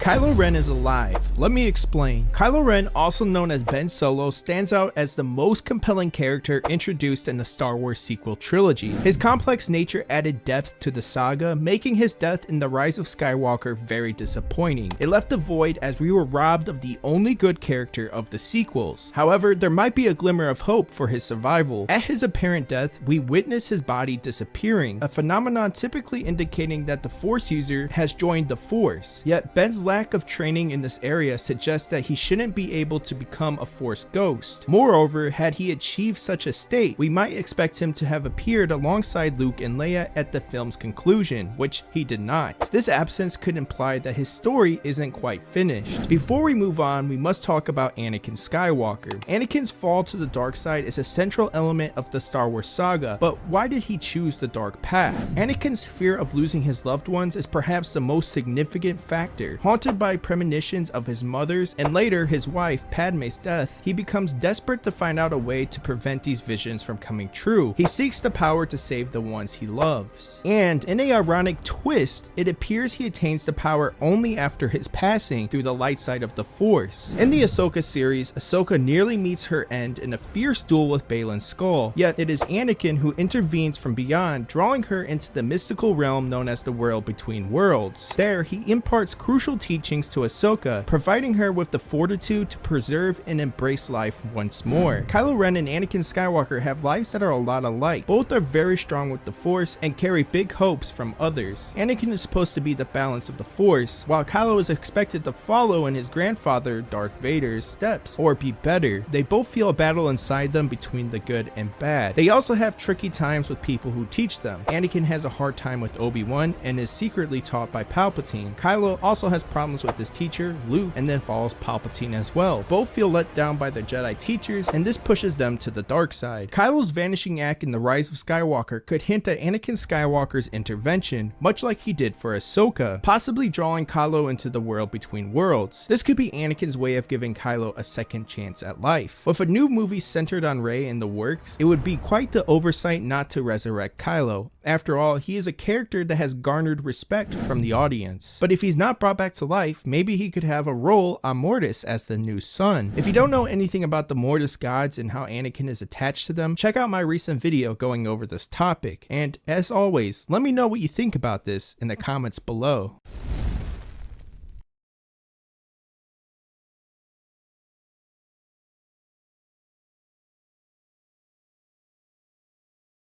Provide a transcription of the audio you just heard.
Kylo Ren is alive. Let me explain. Kylo Ren, also known as Ben Solo, stands out as the most compelling character introduced in the Star Wars sequel trilogy. His complex nature added depth to the saga, making his death in The Rise of Skywalker very disappointing. It left a void as we were robbed of the only good character of the sequels. However, there might be a glimmer of hope for his survival. At his apparent death, we witness his body disappearing, a phenomenon typically indicating that the Force user has joined the Force. Yet Ben's lack of training in this area suggests that he shouldn't be able to become a Force ghost. Moreover, had he achieved such a state, we might expect him to have appeared alongside Luke and Leia at the film's conclusion, which he did not. This absence could imply that his story isn't quite finished. Before we move on, we must talk about Anakin Skywalker. Anakin's fall to the dark side is a central element of the Star Wars saga, but why did he choose the dark path? Anakin's fear of losing his loved ones is perhaps the most significant factor. Haunted by premonitions of his mother's and later his wife Padme's death, he becomes desperate to find out a way to prevent these visions from coming true. He seeks the power to save the ones he loves. And in an ironic twist, it appears he attains the power only after his passing through the light side of the Force. In the Ahsoka series, Ahsoka nearly meets her end in a fierce duel with Baylan Skoll, yet it is Anakin who intervenes from beyond, drawing her into the mystical realm known as the World Between Worlds. There, he imparts crucial teachings to Ahsoka, providing her with the fortitude to preserve and embrace life once more. Kylo Ren and Anakin Skywalker have lives that are a lot alike. Both are very strong with the Force and carry big hopes from others. Anakin is supposed to be the balance of the Force, while Kylo is expected to follow in his grandfather Darth Vader's steps, or be better. They both feel a battle inside them between the good and bad. They also have tricky times with people who teach them. Anakin has a hard time with Obi-Wan and is secretly taught by Palpatine. Kylo also has problems with his teacher, Luke, and then follows Palpatine as well. Both feel let down by their Jedi teachers, and this pushes them to the dark side. Kylo's vanishing act in The Rise of Skywalker could hint at Anakin Skywalker's intervention, much like he did for Ahsoka, possibly drawing Kylo into the World Between Worlds. This could be Anakin's way of giving Kylo a second chance at life. With a new movie centered on Rey in the works, it would be quite the oversight not to resurrect Kylo. After all, he is a character that has garnered respect from the audience. But if he's not brought back to life, maybe he could have a role on Mortis as the new son. If you don't know anything about the Mortis gods and how Anakin is attached to them, check out my recent video going over this topic. And as always, let me know what you think about this in the comments below.